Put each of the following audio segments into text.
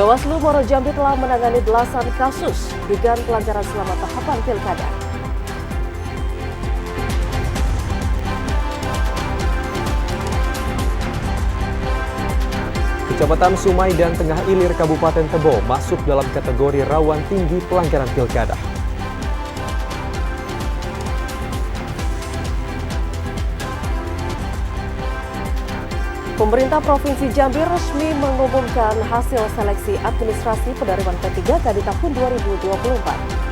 Bawaslu Muaro Jambi telah menangani belasan kasus dugaan pelanggaran selama tahapan pilkada. Kecamatan Sumai dan Tengah Ilir Kabupaten Tebo masuk dalam kategori rawan tinggi pelanggaran pilkada. Pemerintah Provinsi Jambi resmi mengumumkan hasil seleksi administrasi penerimaan P3K di tahun 2024.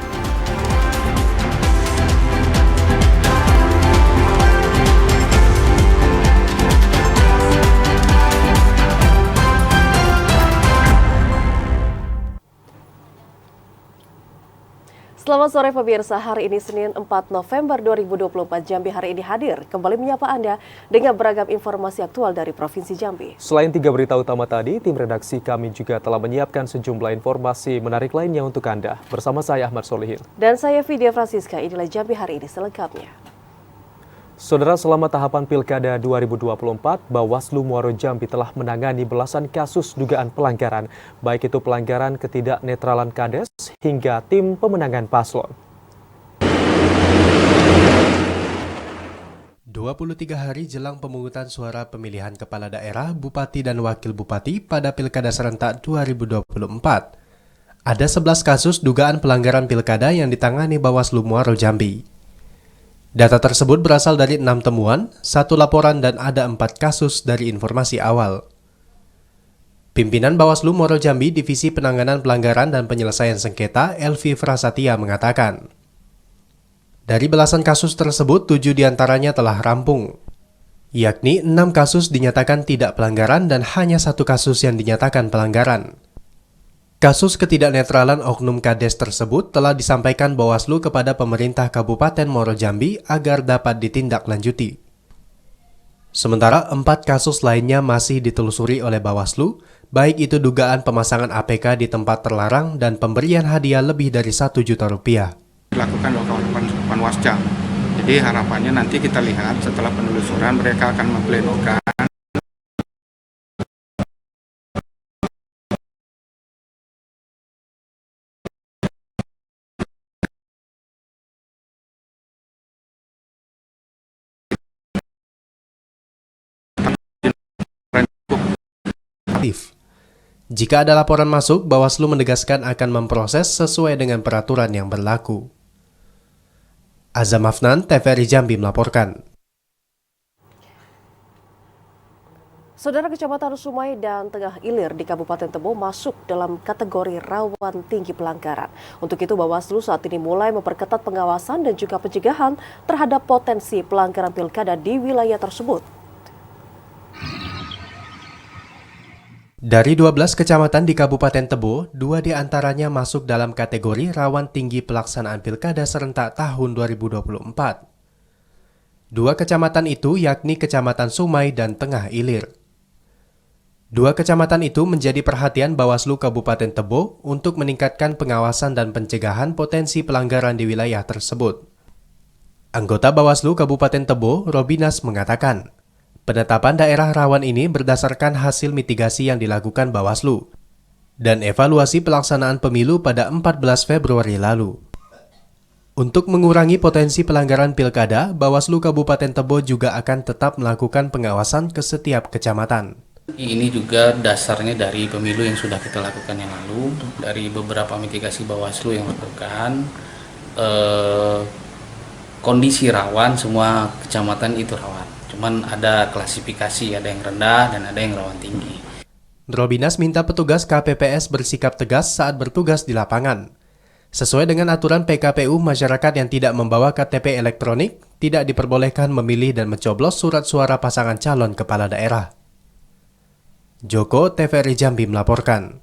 Selamat sore pemirsa, hari ini Senin 4 November 2024, Jambi hari ini hadir kembali menyapa Anda dengan beragam informasi aktual dari Provinsi Jambi. Selain 3 berita utama tadi, tim redaksi kami juga telah menyiapkan sejumlah informasi menarik lainnya untuk Anda. Bersama saya Ahmad Solihin. Dan saya Vidya Francisca, inilah Jambi hari ini selengkapnya. Saudara, selama tahapan Pilkada 2024, Bawaslu Muaro Jambi telah menangani belasan kasus dugaan pelanggaran, baik itu pelanggaran ketidaknetralan Kades hingga tim pemenangan paslon. 23 hari jelang pemungutan suara pemilihan kepala daerah, bupati dan wakil bupati pada Pilkada serentak 2024. Ada 11 kasus dugaan pelanggaran pilkada yang ditangani Bawaslu Muaro Jambi. Data tersebut berasal dari 6 temuan, 1 laporan dan ada 4 kasus dari informasi awal. Pimpinan Bawaslu Muaro Jambi Divisi Penanganan Pelanggaran dan Penyelesaian Sengketa, Elvi Frasatia mengatakan, dari belasan kasus tersebut, 7 diantaranya telah rampung, yakni 6 kasus dinyatakan tidak pelanggaran dan hanya 1 kasus yang dinyatakan pelanggaran. Kasus ketidaknetralan oknum Kades tersebut telah disampaikan Bawaslu kepada pemerintah Kabupaten Muaro Jambi agar dapat ditindaklanjuti. Sementara 4 kasus lainnya masih ditelusuri oleh Bawaslu, baik itu dugaan pemasangan APK di tempat terlarang dan pemberian hadiah lebih dari Rp1 juta. Dilakukan oleh kawan-kawan Panwascam. Jadi harapannya nanti kita lihat setelah penelusuran mereka akan memplenokan Jika ada laporan masuk, Bawaslu menegaskan akan memproses sesuai dengan peraturan yang berlaku. Azam Afnan, TVRI Jambi melaporkan. Saudara, Kecamatan Sumai dan Tengah Ilir di Kabupaten Tebo masuk dalam kategori rawan tinggi pelanggaran. Untuk itu, Bawaslu saat ini mulai memperketat pengawasan dan juga pencegahan terhadap potensi pelanggaran pilkada di wilayah tersebut. Dari 12 kecamatan di Kabupaten Tebo, 2 diantaranya masuk dalam kategori rawan tinggi pelaksanaan pilkada serentak tahun 2024. 2 kecamatan itu yakni Kecamatan Sumai dan Tengah Ilir. 2 kecamatan itu menjadi perhatian Bawaslu Kabupaten Tebo untuk meningkatkan pengawasan dan pencegahan potensi pelanggaran di wilayah tersebut. Anggota Bawaslu Kabupaten Tebo, Robinas mengatakan, penetapan daerah rawan ini berdasarkan hasil mitigasi yang dilakukan Bawaslu dan evaluasi pelaksanaan pemilu pada 14 Februari lalu. Untuk mengurangi potensi pelanggaran pilkada, Bawaslu Kabupaten Tebo juga akan tetap melakukan pengawasan ke setiap kecamatan. Ini juga dasarnya dari pemilu yang sudah kita lakukan yang lalu, dari beberapa mitigasi Bawaslu yang lakukan, kondisi rawan, semua kecamatan itu rawan. Cuman ada klasifikasi, ada yang rendah dan ada yang rawan tinggi. Robinas minta petugas KPPS bersikap tegas saat bertugas di lapangan. Sesuai dengan aturan PKPU, masyarakat yang tidak membawa KTP elektronik tidak diperbolehkan memilih dan mencoblos surat suara pasangan calon kepala daerah. Joko, TVRI Jambi melaporkan.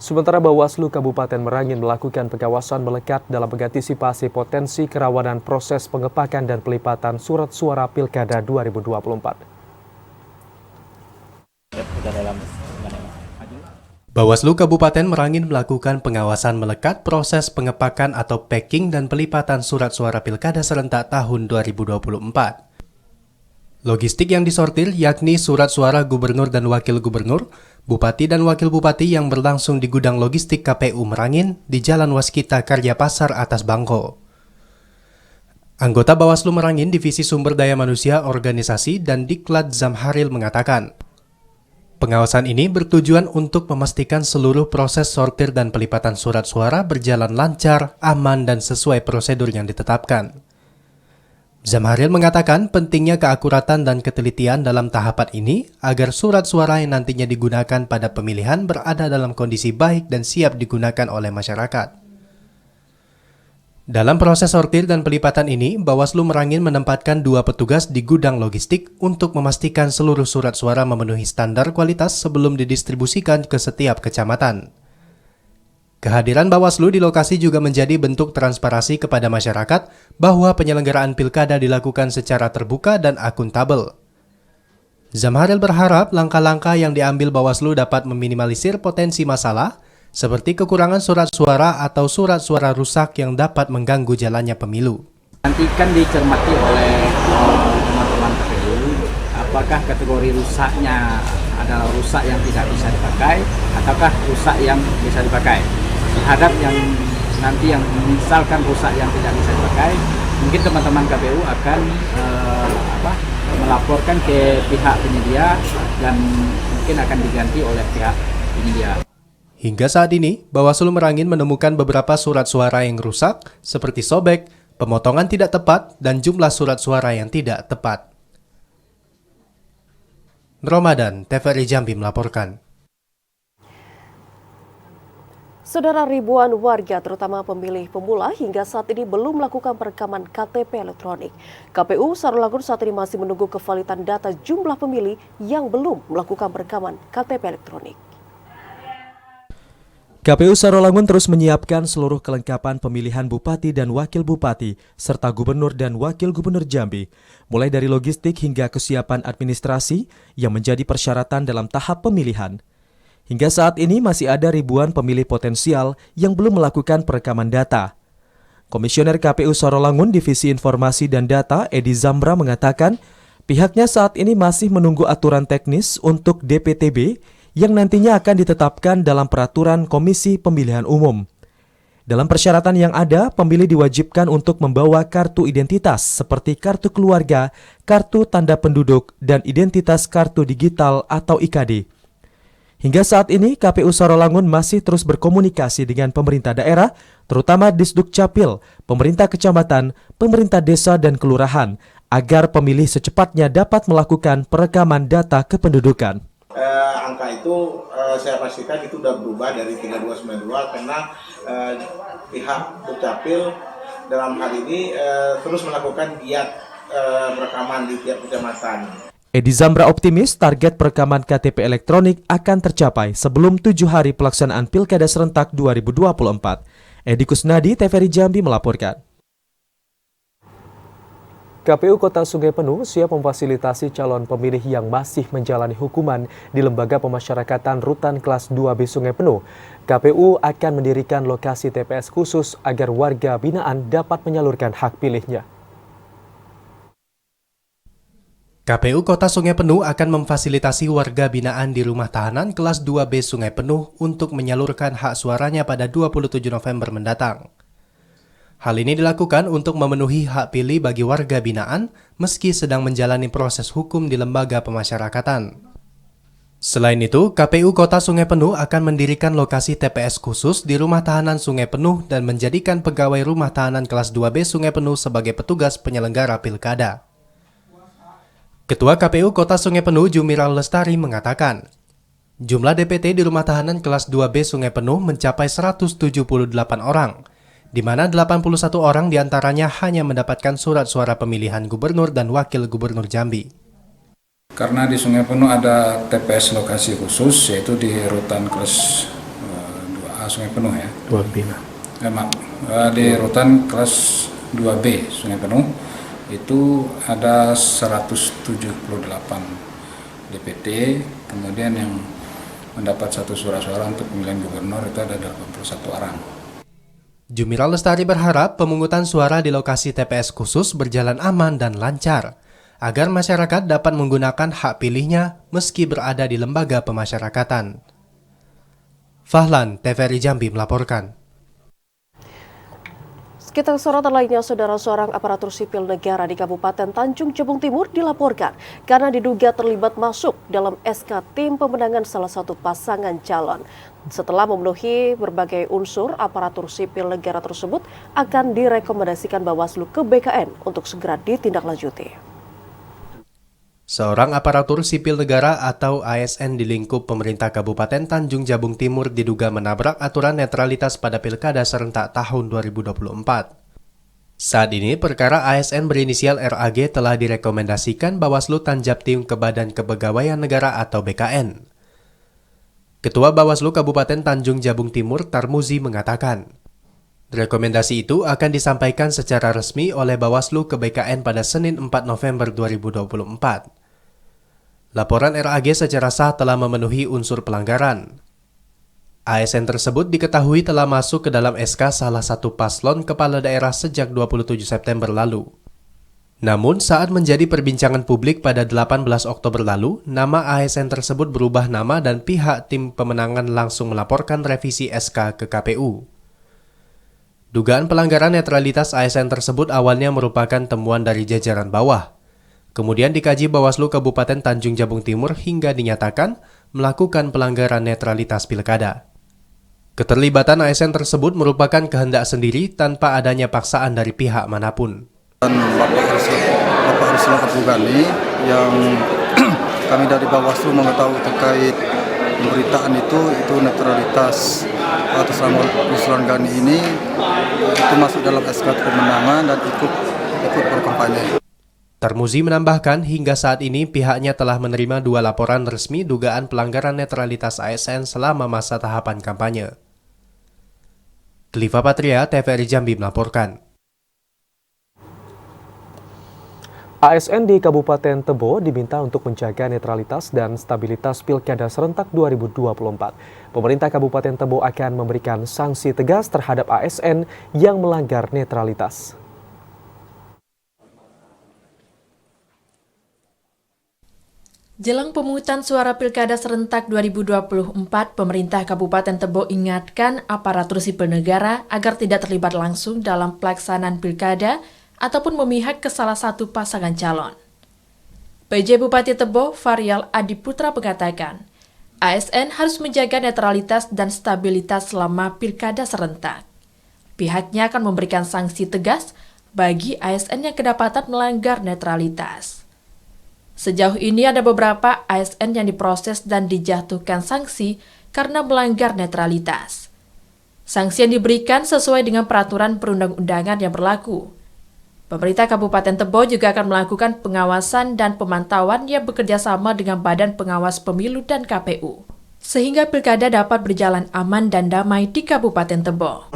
Sementara Bawaslu Kabupaten Merangin melakukan pengawasan melekat dalam mengantisipasi potensi kerawanan proses pengepakan dan pelipatan surat suara Pilkada 2024. Bawaslu Kabupaten Merangin melakukan pengawasan melekat proses pengepakan atau packing dan pelipatan surat suara Pilkada serentak tahun 2024. Logistik yang disortir yakni surat suara gubernur dan wakil gubernur, Bupati dan Wakil Bupati yang berlangsung di gudang logistik KPU Merangin di Jalan Waskita Karya Pasar Atas Bangko. Anggota Bawaslu Merangin Divisi Sumber Daya Manusia Organisasi dan Diklat Zamharil mengatakan, pengawasan ini bertujuan untuk memastikan seluruh proses sortir dan pelipatan surat suara berjalan lancar, aman, dan sesuai prosedur yang ditetapkan. Zamharil mengatakan pentingnya keakuratan dan ketelitian dalam tahapan ini agar surat suara yang nantinya digunakan pada pemilihan berada dalam kondisi baik dan siap digunakan oleh masyarakat. Dalam proses sortir dan pelipatan ini, Bawaslu Merangin menempatkan 2 petugas di gudang logistik untuk memastikan seluruh surat suara memenuhi standar kualitas sebelum didistribusikan ke setiap kecamatan. Kehadiran Bawaslu di lokasi juga menjadi bentuk transparansi kepada masyarakat bahwa penyelenggaraan pilkada dilakukan secara terbuka dan akuntabel. Zamharil berharap langkah-langkah yang diambil Bawaslu dapat meminimalisir potensi masalah seperti kekurangan surat suara atau surat suara rusak yang dapat mengganggu jalannya pemilu. Nanti kan dicermati oleh teman-teman KPU, apakah kategori rusaknya adalah rusak yang tidak bisa dipakai, ataukah rusak yang bisa dipakai. Terhadap yang nanti yang misalkan rusak yang tidak bisa dipakai, mungkin teman-teman KPU akan melaporkan ke pihak penyedia dan mungkin akan diganti oleh pihak penyedia. Hingga saat ini, Bawaslu Merangin menemukan beberapa surat suara yang rusak, seperti sobek, pemotongan tidak tepat, dan jumlah surat suara yang tidak tepat. Ramadan, TVRI Jambi melaporkan. Saudara, ribuan warga terutama pemilih pemula hingga saat ini belum melakukan perekaman KTP elektronik. KPU Sarolangun saat ini masih menunggu kevalidan data jumlah pemilih yang belum melakukan perekaman KTP elektronik. KPU Sarolangun terus menyiapkan seluruh kelengkapan pemilihan Bupati dan Wakil Bupati, serta Gubernur dan Wakil Gubernur Jambi, mulai dari logistik hingga kesiapan administrasi yang menjadi persyaratan dalam tahap pemilihan. Hingga saat ini masih ada ribuan pemilih potensial yang belum melakukan perekaman data. Komisioner KPU Sarolangun Divisi Informasi dan Data, Edi Zambra mengatakan, pihaknya saat ini masih menunggu aturan teknis untuk DPTB yang nantinya akan ditetapkan dalam peraturan Komisi Pemilihan Umum. Dalam persyaratan yang ada, pemilih diwajibkan untuk membawa kartu identitas seperti kartu keluarga, kartu tanda penduduk, dan identitas kartu digital atau IKD. Hingga saat ini, KPU Sarolangun masih terus berkomunikasi dengan pemerintah daerah, terutama Disduk Capil, pemerintah kecamatan, pemerintah desa, dan kelurahan, agar pemilih secepatnya dapat melakukan perekaman data kependudukan. Angka itu saya pastikan itu sudah berubah dari 3292 karena pihak Dukcapil dalam hal ini terus melakukan giat perekaman di tiap kecamatan. Edi Zambra optimis target perekaman KTP elektronik akan tercapai sebelum 7 hari pelaksanaan Pilkada Serentak 2024. Edi Kusnadi, TVRI Jambi melaporkan. KPU Kota Sungai Penuh siap memfasilitasi calon pemilih yang masih menjalani hukuman di Lembaga Pemasyarakatan Rutan Kelas 2B Sungai Penuh. KPU akan mendirikan lokasi TPS khusus agar warga binaan dapat menyalurkan hak pilihnya. KPU Kota Sungai Penuh akan memfasilitasi warga binaan di rumah tahanan kelas 2B Sungai Penuh untuk menyalurkan hak suaranya pada 27 November mendatang. Hal ini dilakukan untuk memenuhi hak pilih bagi warga binaan meski sedang menjalani proses hukum di lembaga pemasyarakatan. Selain itu, KPU Kota Sungai Penuh akan mendirikan lokasi TPS khusus di rumah tahanan Sungai Penuh dan menjadikan pegawai rumah tahanan kelas 2B Sungai Penuh sebagai petugas penyelenggara pilkada. Ketua KPU Kota Sungai Penuh Jumiral Lestari mengatakan, jumlah DPT di rumah tahanan kelas 2B Sungai Penuh mencapai 178 orang, di mana 81 orang diantaranya hanya mendapatkan surat suara pemilihan gubernur dan wakil gubernur Jambi. Karena di Sungai Penuh ada TPS lokasi khusus, yaitu di rutan kelas 2A Sungai Penuh ya. 2B. Di rutan kelas 2B Sungai Penuh, itu ada 178 DPT, kemudian yang mendapat satu surat suara untuk pemilihan gubernur itu ada 81 orang. Jumiral Lestari berharap pemungutan suara di lokasi TPS khusus berjalan aman dan lancar, agar masyarakat dapat menggunakan hak pilihnya meski berada di lembaga pemasyarakatan. Fahlan, TVRI Jambi melaporkan. Sekitar sorotan lainnya, saudara, seorang aparatur sipil negara di Kabupaten Tanjung Jabung Timur dilaporkan karena diduga terlibat masuk dalam SK tim pemenangan salah satu pasangan calon. Setelah memenuhi berbagai unsur, aparatur sipil negara tersebut akan direkomendasikan Bawaslu ke BKN untuk segera ditindaklanjuti. Seorang aparatur sipil negara atau ASN di lingkup pemerintah Kabupaten Tanjung Jabung Timur diduga menabrak aturan netralitas pada Pilkada serentak tahun 2024. Saat ini, perkara ASN berinisial RAG telah direkomendasikan Bawaslu Tanjabtim ke Badan Kepegawaian Negara atau BKN. Ketua Bawaslu Kabupaten Tanjung Jabung Timur, Tarmuzi, mengatakan, rekomendasi itu akan disampaikan secara resmi oleh Bawaslu ke BKN pada Senin 4 November 2024. Laporan RAG secara sah telah memenuhi unsur pelanggaran. ASN tersebut diketahui telah masuk ke dalam SK salah satu paslon kepala daerah sejak 27 September lalu. Namun saat menjadi perbincangan publik pada 18 Oktober lalu, nama ASN tersebut berubah nama dan pihak tim pemenangan langsung melaporkan revisi SK ke KPU. Dugaan pelanggaran netralitas ASN tersebut awalnya merupakan temuan dari jajaran bawah. Kemudian dikaji Bawaslu Kabupaten Tanjung Jabung Timur hingga dinyatakan melakukan pelanggaran netralitas pilkada. Keterlibatan ASN tersebut merupakan kehendak sendiri tanpa adanya paksaan dari pihak manapun. Dan Bapak Ruslan Abdul yang kami dari Bawaslu mengetahui terkait pemberitaan itu netralitas atas nama Ruslan Ghani ini itu masuk dalam SK pemenangan dan ikut berkampanye. Tarmuzi menambahkan hingga saat ini pihaknya telah menerima 2 laporan resmi dugaan pelanggaran netralitas ASN selama masa tahapan kampanye. Kliva Patria, TVRI Jambi melaporkan. ASN di Kabupaten Tebo diminta untuk menjaga netralitas dan stabilitas Pilkada serentak 2024. Pemerintah Kabupaten Tebo akan memberikan sanksi tegas terhadap ASN yang melanggar netralitas. Jelang pemungutan suara Pilkada serentak 2024, pemerintah Kabupaten Tebo ingatkan aparatur sipil negara agar tidak terlibat langsung dalam pelaksanaan Pilkada ataupun memihak ke salah satu pasangan calon. PJ Bupati Tebo, Varial Adiputra mengatakan, ASN harus menjaga netralitas dan stabilitas selama Pilkada serentak. Pihaknya akan memberikan sanksi tegas bagi ASN yang kedapatan melanggar netralitas. Sejauh ini ada beberapa ASN yang diproses dan dijatuhkan sanksi karena melanggar netralitas. Sanksi yang diberikan sesuai dengan peraturan perundang-undangan yang berlaku. Pemerintah Kabupaten Tebo juga akan melakukan pengawasan dan pemantauan yang bekerja sama dengan Badan Pengawas Pemilu dan KPU, sehingga pilkada dapat berjalan aman dan damai di Kabupaten Tebo.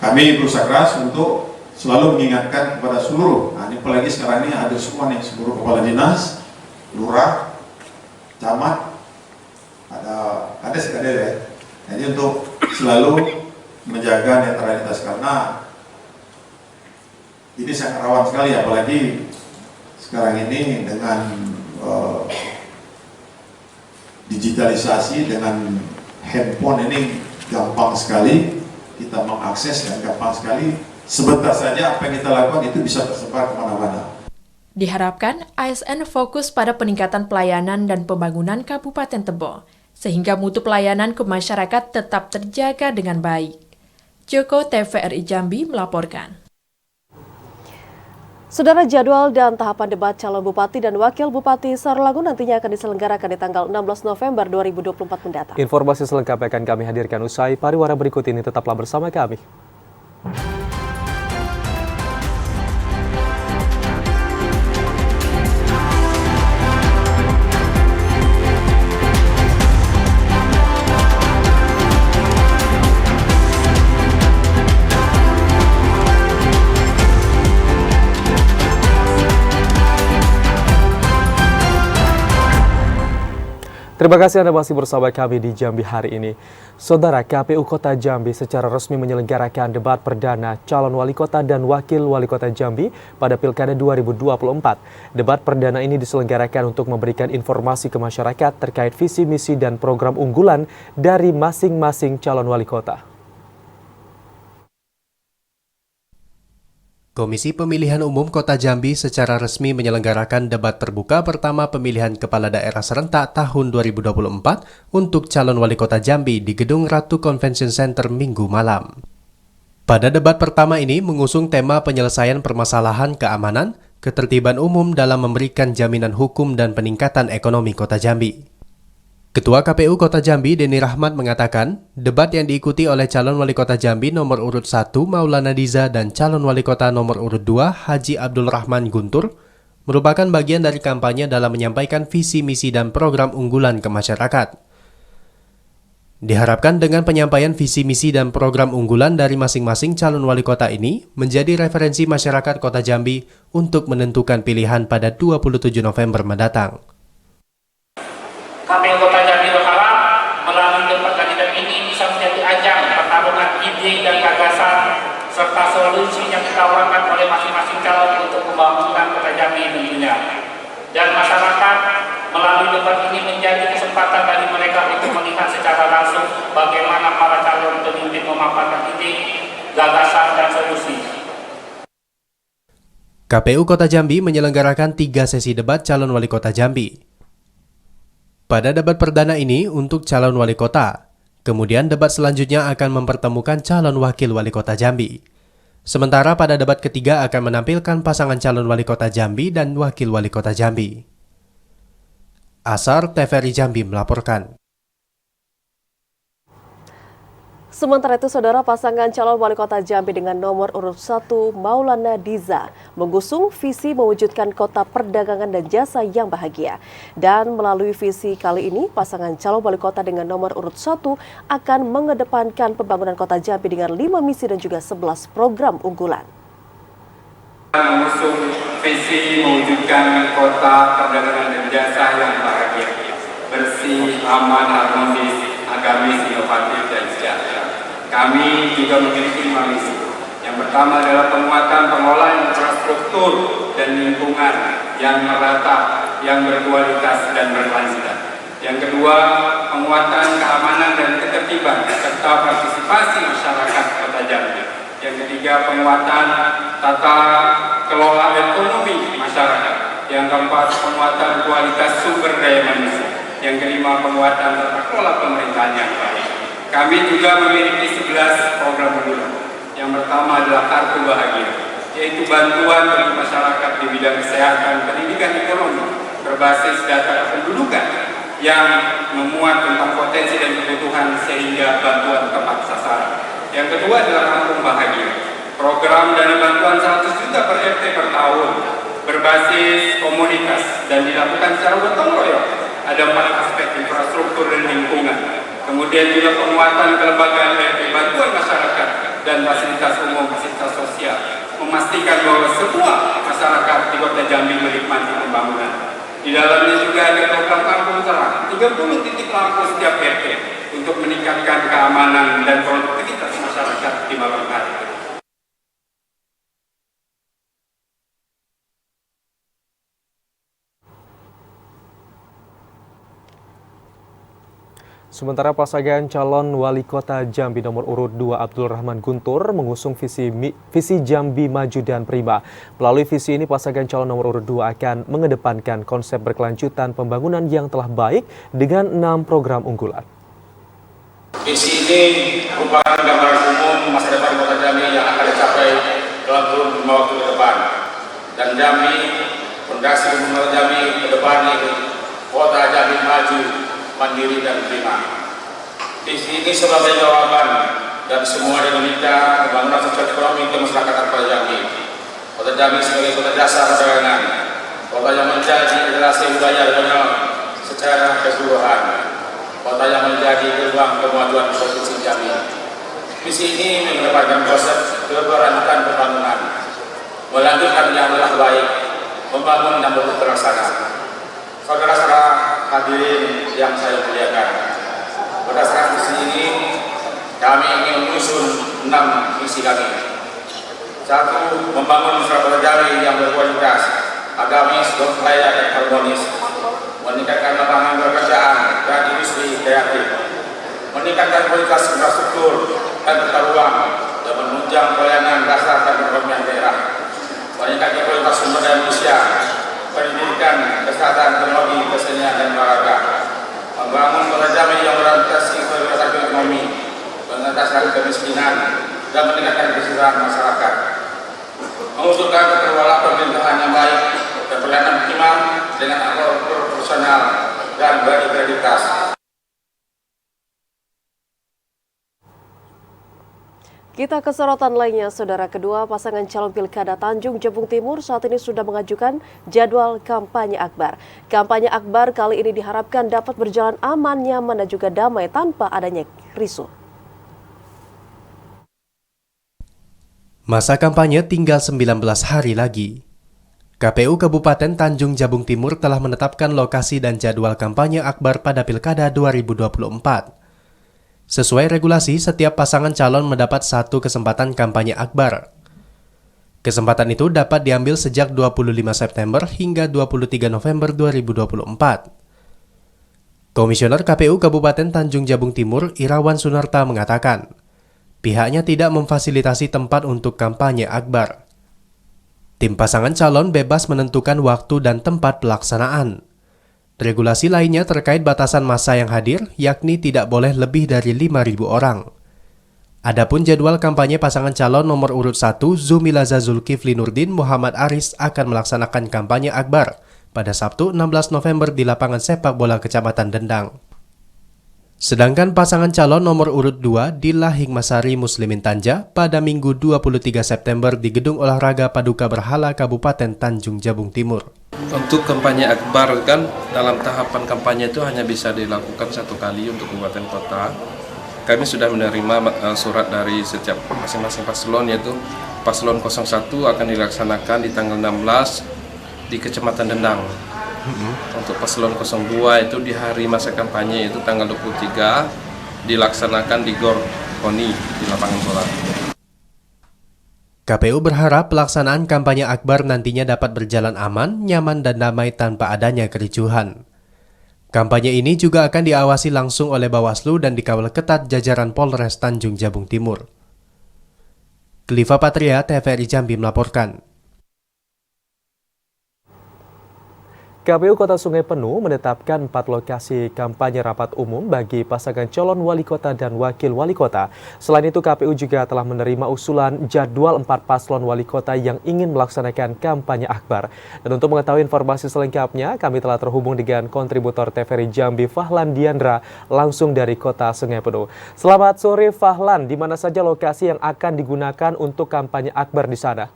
Kami berusaha keras untuk selalu mengingatkan kepada seluruh, apalagi sekarang ini ada semua nih, seluruh kepala dinas, lurah, camat, ada sekadar ya. Jadi untuk selalu menjaga netralitas karena ini sangat rawan sekali, apalagi sekarang ini dengan digitalisasi, dengan handphone ini gampang sekali kita mengakses dan gampang sekali sebentar saja apa yang kita lakukan itu bisa tersebar kemana-mana. Diharapkan ASN fokus pada peningkatan pelayanan dan pembangunan Kabupaten Tebo, sehingga mutu pelayanan ke masyarakat tetap terjaga dengan baik. Joko, TVRI Jambi melaporkan. Saudara, jadwal dan tahapan debat calon bupati dan wakil bupati Sarolangun nantinya akan diselenggarakan di tanggal 16 November 2024 mendatang. Informasi selengkapnya akan kami hadirkan usai pariwara berikut ini. Tetaplah bersama kami. Terima kasih Anda masih bersama kami di Jambi hari ini. Saudara, KPU Kota Jambi secara resmi menyelenggarakan debat perdana calon wali kota dan wakil wali kota Jambi pada Pilkada 2024. Debat perdana ini diselenggarakan untuk memberikan informasi ke masyarakat terkait visi misi dan program unggulan dari masing-masing calon wali kota. Komisi Pemilihan Umum Kota Jambi secara resmi menyelenggarakan debat terbuka pertama pemilihan kepala daerah serentak tahun 2024 untuk calon wali kota Jambi di Gedung Ratu Convention Center Minggu malam. Pada debat pertama ini mengusung tema penyelesaian permasalahan keamanan, ketertiban umum dalam memberikan jaminan hukum dan peningkatan ekonomi Kota Jambi. Ketua KPU Kota Jambi, Denny Rahmat, mengatakan, debat yang diikuti oleh calon wali kota Jambi nomor urut 1 Maulana Diza dan calon wali kota nomor urut 2 Haji Abdul Rahman Guntur merupakan bagian dari kampanye dalam menyampaikan visi misi dan program unggulan ke masyarakat. Diharapkan dengan penyampaian visi misi dan program unggulan dari masing-masing calon wali kota ini menjadi referensi masyarakat Kota Jambi untuk menentukan pilihan pada 27 November mendatang. KPU Kota Jambi berharap melalui debat kandidat ini bisa menjadi ajang pertarungan ide dan gagasan serta solusi yang ditawarkan oleh masing-masing calon untuk pembangunan Kota Jambi tentunya. Dan masyarakat melalui debat ini menjadi kesempatan bagi mereka untuk melihat secara langsung bagaimana para calon pemimpin memaparkan ide, gagasan, dan solusi. KPU Kota Jambi menyelenggarakan 3 sesi debat calon wali kota Jambi. Pada debat perdana ini untuk calon wali kota, kemudian debat selanjutnya akan mempertemukan calon wakil wali kota Jambi. Sementara pada debat ketiga akan menampilkan pasangan calon wali kota Jambi dan wakil wali kota Jambi. Asar TVRI Jambi melaporkan. Sementara itu, saudara, pasangan calon wali kota Jambi dengan nomor urut 1 Maulana Diza mengusung visi mewujudkan kota perdagangan dan jasa yang bahagia. Dan melalui visi kali ini, pasangan calon wali kota dengan nomor urut 1 akan mengedepankan pembangunan kota Jambi dengan 5 misi dan juga 11 program unggulan. Mengusung visi mewujudkan kota perdagangan dan jasa yang bahagia, bersih, aman, harmonis, agamis, inovatif, dan sejahtera. Kami juga memiliki 5 misi. Yang pertama adalah penguatan pengelolaan infrastruktur dan lingkungan yang merata, yang berkualitas dan berkelanjutan. Yang kedua, penguatan keamanan dan ketertiban serta partisipasi masyarakat Kota Jambi. Yang ketiga, penguatan tata kelola ekonomi masyarakat. Yang keempat, penguatan kualitas sumber daya manusia. Yang kelima, penguatan tata kelola pemerintahan yang baik. Kami juga memiliki 11 program unggulan. Yang pertama adalah Kartu Bahagia, yaitu bantuan bagi masyarakat di bidang kesehatan, pendidikan, ekonomi, berbasis data kependudukan yang memuat tentang potensi dan kebutuhan sehingga bantuan tepat sasaran. Yang kedua adalah Kampung Bahagia, program dana bantuan 100 juta per RT per tahun, berbasis komunitas dan dilakukan secara gotong royong. Ada 4 aspek: infrastruktur dan lingkungan. Kemudian juga penguatan kelembagaan RT, bantuan masyarakat, dan fasilitas umum, fasilitas sosial. Memastikan bahwa semua masyarakat di Kota Jambi menikmati pembangunan. Di dalamnya juga ada program Kampung Terang, 30 titik lampu setiap RT untuk meningkatkan keamanan dan produktivitas masyarakat di malam hari. Sementara pasangan calon wali kota Jambi nomor urut 2 Abdul Rahman Guntur mengusung visi Jambi Maju dan Prima. Melalui visi ini, pasangan calon nomor urut 2 akan mengedepankan konsep berkelanjutan pembangunan yang telah baik dengan 6 program unggulan. Visi ini merupakan gambaran umum masa depan Kota Jambi yang akan dicapai dalam kurun 5 waktu ke depan. Dan Jambi, fondasi pembangunan Jambi ke depan ini Kota Jambi Maju, Mandiri, dan Prima. Visi ini sebagai jawaban dan semua dinamika pembangunan sosial ekonomi ke masyarakat Kota Jambi. Kota Jambi sebagai kota jasa perdagangan, kota yang menjadi generasi budaya regional secara keseluruhan, kota yang menjadi gerbang kemajuan provinsi Jambi. Visi ini mengedepankan konsep keberlanjutan pembangunan, melanjutkan yang telah baik, membangun dan terlaksana. Saudara-saudara hadirin yang saya muliakan. Berdasarkan visi ini, kami ingin menyusun 6 visi kami. 1. Membangun masyarakat Jambi yang berkualitas, agamis, berfaedah dan harmonis, meningkatkan lapangan pekerjaan dan industri kreatif, meningkatkan kualitas infrastruktur dan tata ruang, dan menunjang pelayanan dasar dan perekonomian daerah, meningkatkan kualitas sumber daya manusia, pendidikan, kesehatan, teknologi, kesenian dan olahraga, membangun Kota Jambi yang berorientasi kualitas ekonomi, mengentaskan kemiskinan dan meningkatkan kesejahteraan masyarakat, mewujudkan kekeluargaan pemerintahan yang baik dan pelayanan optimal dengan aktor profesional dan berintegritas. Kita ke sorotan lainnya, Saudara. Kedua pasangan calon pilkada Tanjung Jabung Timur saat ini sudah mengajukan jadwal kampanye akbar. Kampanye akbar kali ini diharapkan dapat berjalan aman, nyaman, dan juga damai tanpa adanya risuh. Masa kampanye tinggal 19 hari lagi. KPU Kabupaten Tanjung Jabung Timur telah menetapkan lokasi dan jadwal kampanye akbar pada Pilkada 2024. Sesuai regulasi, setiap pasangan calon mendapat 1 kesempatan kampanye akbar. Kesempatan itu dapat diambil sejak 25 September hingga 23 November 2024. Komisioner KPU Kabupaten Tanjung Jabung Timur, Irawan Sunarta, mengatakan, pihaknya tidak memfasilitasi tempat untuk kampanye akbar. Tim pasangan calon bebas menentukan waktu dan tempat pelaksanaan. Regulasi lainnya terkait batasan massa yang hadir, yakni tidak boleh lebih dari 5.000 orang. Adapun jadwal kampanye pasangan calon nomor urut 1, Zumilaza Zulkifli Nurdin Muhammad Aris akan melaksanakan kampanye akbar pada Sabtu 16 November di lapangan sepak bola Kecamatan Dendang. Sedangkan pasangan calon nomor urut 2, Dila Hikmasari Muslimin Tanja, pada Minggu 23 September di Gedung Olahraga Paduka Berhala Kabupaten Tanjung Jabung Timur. Untuk kampanye akbar kan dalam tahapan kampanye itu hanya bisa dilakukan 1 kali untuk kabupaten kota. Kami sudah menerima surat dari setiap masing-masing paslon, yaitu paslon 01 akan dilaksanakan di tanggal 16 di Kecamatan Dendang. Untuk paslon 02 itu di hari masa kampanye itu tanggal 23 dilaksanakan di Gor Koni di lapangan bola. KPU berharap pelaksanaan kampanye akbar nantinya dapat berjalan aman, nyaman, dan damai tanpa adanya kericuhan. Kampanye ini juga akan diawasi langsung oleh Bawaslu dan dikawal ketat jajaran Polres Tanjung Jabung Timur. Kliva Patria, TVRI Jambi melaporkan. KPU Kota Sungai Penuh menetapkan 4 lokasi kampanye rapat umum bagi pasangan calon wali kota dan wakil wali kota. Selain itu, KPU juga telah menerima usulan jadwal 4 paslon wali kota yang ingin melaksanakan kampanye akbar. Dan untuk mengetahui informasi selengkapnya, kami telah terhubung dengan kontributor TVRI Jambi Fahlan Diandra langsung dari Kota Sungai Penuh. Selamat sore Fahlan, di mana saja lokasi yang akan digunakan untuk kampanye akbar di sana?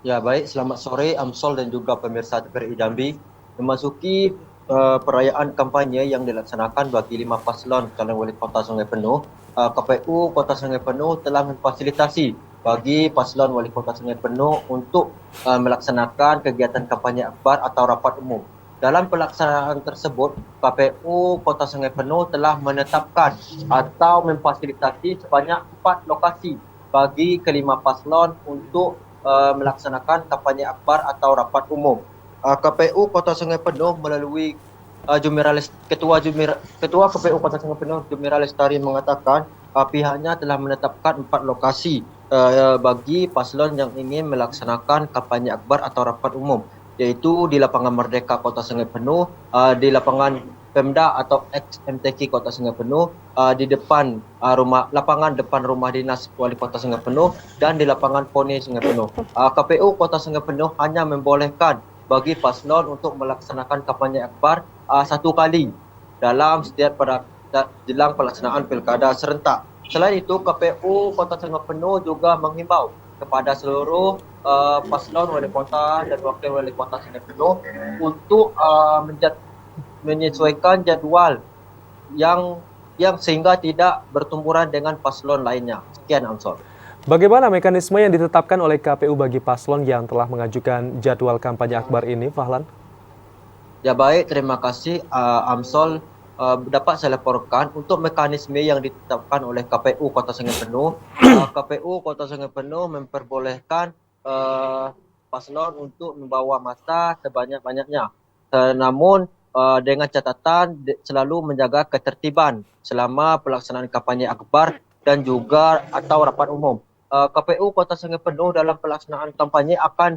Ya baik, selamat sore Amsol dan juga pemirsa TVRI Jambi. Memasuki perayaan kampanye yang dilaksanakan bagi 5 paslon calon wali kota Sungai Penuh, KPU Kota Sungai Penuh telah memfasilitasi bagi paslon wali kota Sungai Penuh untuk melaksanakan kegiatan kampanye akbar atau rapat umum. Dalam pelaksanaan tersebut, KPU Kota Sungai Penuh telah menetapkan atau memfasilitasi sebanyak 4 lokasi bagi kelima paslon untuk melaksanakan kampanye akbar atau rapat umum. KPU Kota Sungai Penuh melalui Ketua KPU Kota Sungai Penuh Jumira Lestari mengatakan pihaknya telah menetapkan 4 lokasi bagi paslon yang ingin melaksanakan kampanye akbar atau rapat umum, yaitu di Lapangan Merdeka Kota Sungai Penuh, di Lapangan Pemda atau ex-MTQ Kota Sungai Penuh, di depan lapangan depan rumah dinas wali kota Sungai Penuh, dan di lapangan Poni Sungai Penuh. KPU Kota Sungai Penuh hanya membolehkan bagi paslon untuk melaksanakan kampanye akbar 1 kali dalam setiap jelang pelaksanaan pilkada serentak. Selain itu, KPU Kota Sungai Penuh juga menghimbau kepada seluruh paslon wali kota dan wakil wali kota Sungai Penuh untuk menyesuaikan jadual yang sehingga tidak bertumburan dengan paslon lainnya. Sekian Amsol. Bagaimana mekanisme yang ditetapkan oleh KPU bagi paslon yang telah mengajukan jadwal kampanye akbar ini, Fahlan? Ya baik, terima kasih Amsol. Dapat saya laporkan untuk mekanisme yang ditetapkan oleh KPU Kota Sungai Penuh. KPU Kota Sungai Penuh memperbolehkan paslon untuk membawa massa sebanyak-banyaknya. Namun dengan catatan selalu menjaga ketertiban selama pelaksanaan kampanye akbar dan juga atau rapat umum. KPU Kota Sungai Penuh dalam pelaksanaan kampanye akan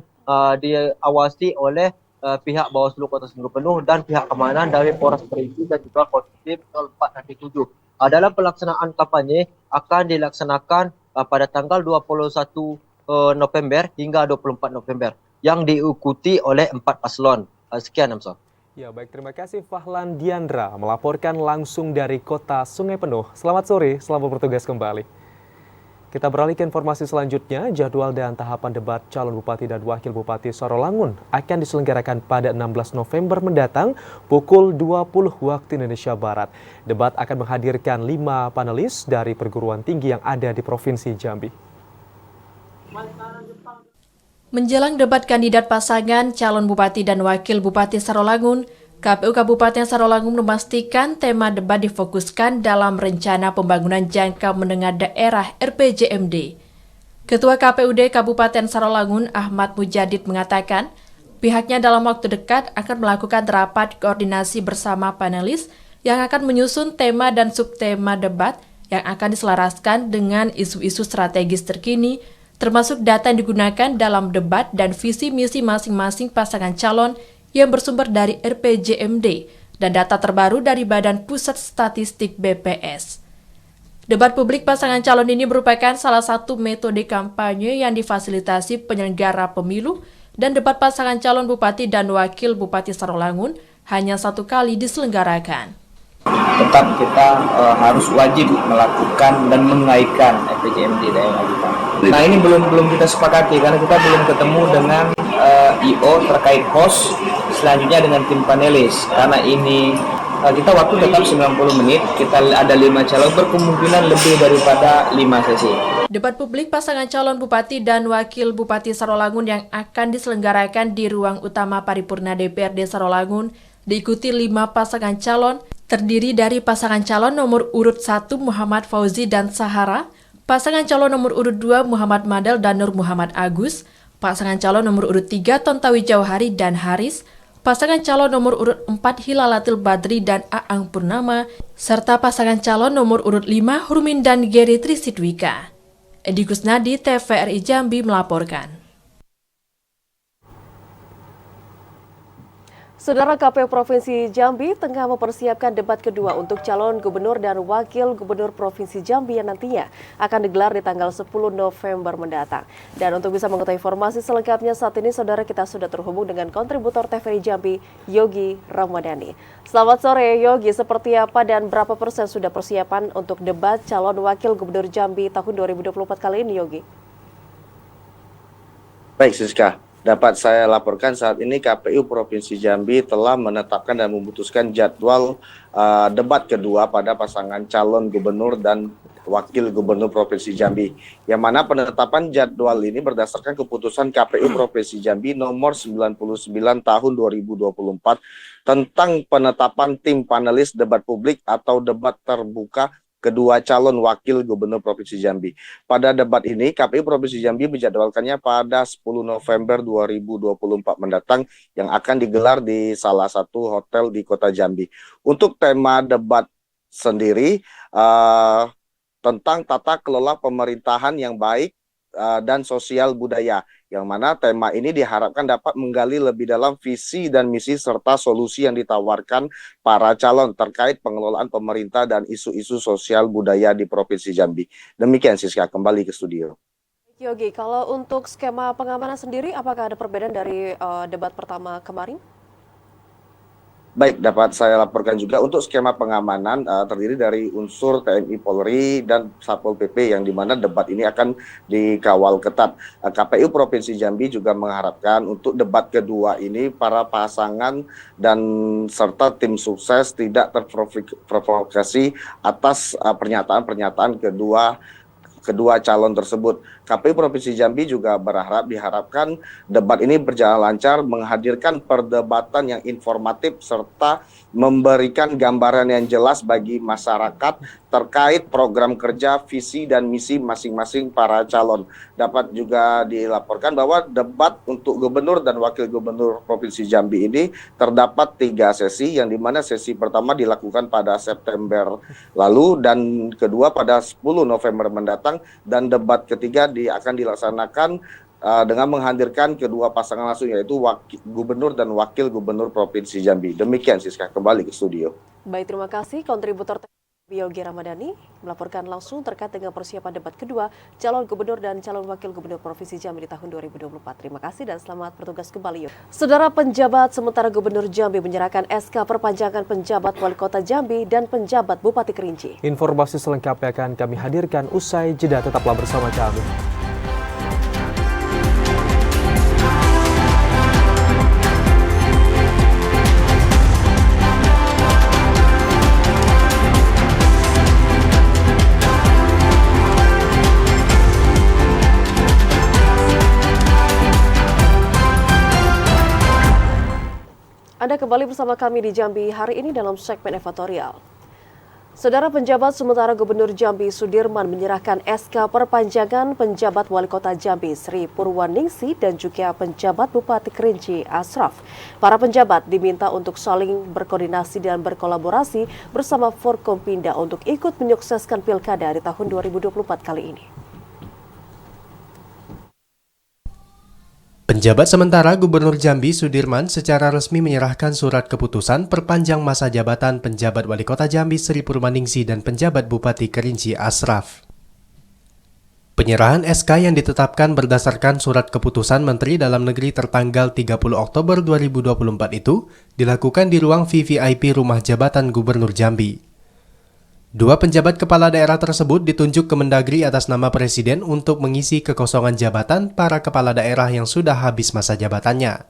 diawasi oleh pihak Bawaslu Kota Sungai Penuh dan pihak keamanan dari Polres Perigi dan juga Kodim 04 dan 7. Dalam pelaksanaan kampanye akan dilaksanakan pada tanggal 21 November hingga 24 November yang diikuti oleh 4 paslon. Sekian, Amsol. Ya, baik, terima kasih Fahlan Diandra melaporkan langsung dari Kota Sungai Penuh. Selamat sore, selamat bertugas kembali. Kita beralih ke informasi selanjutnya. Jadwal dan tahapan debat calon bupati dan wakil bupati Sarolangun akan diselenggarakan pada 16 November mendatang pukul 20 waktu Indonesia Barat. Debat akan menghadirkan 5 panelis dari perguruan tinggi yang ada di Provinsi Jambi. Menjelang debat kandidat pasangan calon bupati dan wakil bupati Sarolangun, KPU Kabupaten Sarolangun memastikan tema debat difokuskan dalam Rencana Pembangunan Jangka Menengah Daerah (RPJMD). Ketua KPUD Kabupaten Sarolangun Ahmad Mujadid mengatakan, pihaknya dalam waktu dekat akan melakukan rapat koordinasi bersama panelis yang akan menyusun tema dan subtema debat yang akan diselaraskan dengan isu-isu strategis terkini, termasuk data yang digunakan dalam debat dan visi misi masing-masing pasangan calon yang bersumber dari RPJMD dan data terbaru dari Badan Pusat Statistik BPS. Debat publik pasangan calon ini merupakan salah satu metode kampanye yang difasilitasi penyelenggara pemilu dan debat pasangan calon bupati dan wakil bupati Sarolangun hanya 1 kali diselenggarakan. Tetap kita harus wajib melakukan dan mengaitkan RPJMD daerah kita. Nah ini belum kita sepakati karena kita belum ketemu dengan IO terkait host, selanjutnya dengan tim panelis. Karena ini kita waktu tetap 90 menit, kita ada 5 calon, berkemungkinan lebih daripada 5 sesi. Debat publik pasangan calon bupati dan wakil bupati Sarolangun yang akan diselenggarakan di ruang utama paripurna DPRD Sarolangun diikuti 5 pasangan calon, terdiri dari pasangan calon nomor urut 1 Muhammad Fauzi dan Sahara, pasangan calon nomor urut 2 Muhammad Madel dan Nur Muhammad Agus, pasangan calon nomor urut 3 Tontawi Jauhari dan Haris, pasangan calon nomor urut 4 Hilalatil Badri dan Aang Purnama, serta pasangan calon nomor urut 5 Hurmin dan Geri Trisitwika. Edi Kusnadi, TVRI Jambi melaporkan. Saudara, KPU Provinsi Jambi tengah mempersiapkan debat kedua untuk calon gubernur dan wakil gubernur Provinsi Jambi yang nantinya akan digelar di tanggal 10 November mendatang. Dan untuk bisa mengetahui informasi selengkapnya saat ini, saudara, kita sudah terhubung dengan kontributor TVRI Jambi, Yogi Ramadhani. Selamat sore, Yogi. Seperti apa dan berapa persen sudah persiapan untuk debat calon wakil gubernur Jambi tahun 2024 kali ini, Yogi? Baik, Siska. Dapat saya laporkan saat ini KPU Provinsi Jambi telah menetapkan dan memutuskan jadwal debat kedua pada pasangan calon gubernur dan wakil gubernur Provinsi Jambi. Yang mana penetapan jadwal ini berdasarkan keputusan KPU Provinsi Jambi nomor 99 tahun 2024 tentang penetapan tim panelis debat publik atau debat terbuka kedua calon wakil gubernur Provinsi Jambi. Pada debat ini, KPU Provinsi Jambi menjadwalkannya pada 10 November 2024 mendatang yang akan digelar di salah satu hotel di Kota Jambi. Untuk tema debat sendiri tentang tata kelola pemerintahan yang baik dan sosial budaya, yang mana tema ini diharapkan dapat menggali lebih dalam visi dan misi serta solusi yang ditawarkan para calon terkait pengelolaan pemerintah dan isu-isu sosial budaya di Provinsi Jambi. Demikian, Siska, kembali ke studio. Yogi, kalau untuk skema pengamanan sendiri, apakah ada perbedaan dari debat pertama kemarin? Baik, dapat saya laporkan juga untuk skema pengamanan terdiri dari unsur TNI Polri dan Satpol PP yang dimana debat ini akan dikawal ketat. KPU Provinsi Jambi juga mengharapkan untuk debat kedua ini para pasangan dan serta tim sukses tidak terprovokasi atas pernyataan-pernyataan kedua calon tersebut. KPU Provinsi Jambi juga diharapkan debat ini berjalan lancar, menghadirkan perdebatan yang informatif serta memberikan gambaran yang jelas bagi masyarakat terkait program kerja, visi dan misi masing-masing para calon. Dapat juga dilaporkan bahwa debat untuk gubernur dan wakil gubernur Provinsi Jambi ini terdapat 3 sesi, yang dimana sesi pertama dilakukan pada September lalu dan kedua pada 10 November mendatang, dan debat ketiga akan dilaksanakan dengan menghadirkan kedua pasangan langsung, yaitu gubernur dan wakil gubernur Provinsi Jambi. Demikian Siska, kembali ke studio. Baik, terima kasih kontributor Yogi Ramadhani melaporkan langsung terkait dengan persiapan debat kedua calon gubernur dan calon wakil gubernur Provinsi Jambi di tahun 2024. Terima kasih dan selamat bertugas kembali. Saudara, penjabat sementara Gubernur Jambi menyerahkan SK perpanjangan penjabat Wali Kota Jambi dan penjabat Bupati Kerinci. Informasi selengkapnya akan kami hadirkan usai jeda, tetaplah bersama kami. Anda kembali bersama kami di Jambi hari ini dalam segmen editorial. Saudara, penjabat sementara Gubernur Jambi Sudirman menyerahkan SK perpanjangan penjabat Wali Kota Jambi Sri Purwaningsi dan juga penjabat Bupati Kerinci Asraf. Para penjabat diminta untuk saling berkoordinasi dan berkolaborasi bersama Forkompinda untuk ikut menyukseskan Pilkada di tahun 2024 kali ini. Penjabat sementara Gubernur Jambi Sudirman secara resmi menyerahkan surat keputusan perpanjang masa jabatan penjabat Wali Kota Jambi Sri Purwaningsi dan penjabat Bupati Kerinci Asraf. Penyerahan SK yang ditetapkan berdasarkan surat keputusan Menteri Dalam Negeri tertanggal 30 Oktober 2024 itu dilakukan di ruang VVIP Rumah Jabatan Gubernur Jambi. Dua penjabat kepala daerah tersebut ditunjuk ke Mendagri atas nama Presiden untuk mengisi kekosongan jabatan para kepala daerah yang sudah habis masa jabatannya.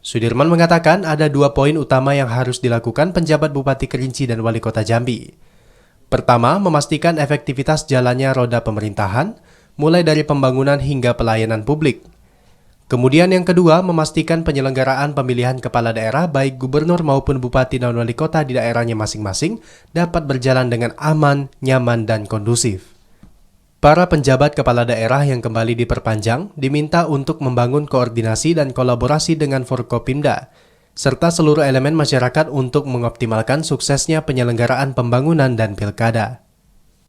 Sudirman mengatakan ada 2 poin utama yang harus dilakukan penjabat Bupati Kerinci dan Wali Kota Jambi. Pertama, memastikan efektivitas jalannya roda pemerintahan, mulai dari pembangunan hingga pelayanan publik. Kemudian yang kedua, memastikan penyelenggaraan pemilihan kepala daerah baik gubernur maupun bupati dan wali kota di daerahnya masing-masing dapat berjalan dengan aman, nyaman, dan kondusif. Para penjabat kepala daerah yang kembali diperpanjang diminta untuk membangun koordinasi dan kolaborasi dengan Forkopimda, serta seluruh elemen masyarakat untuk mengoptimalkan suksesnya penyelenggaraan pembangunan dan pilkada.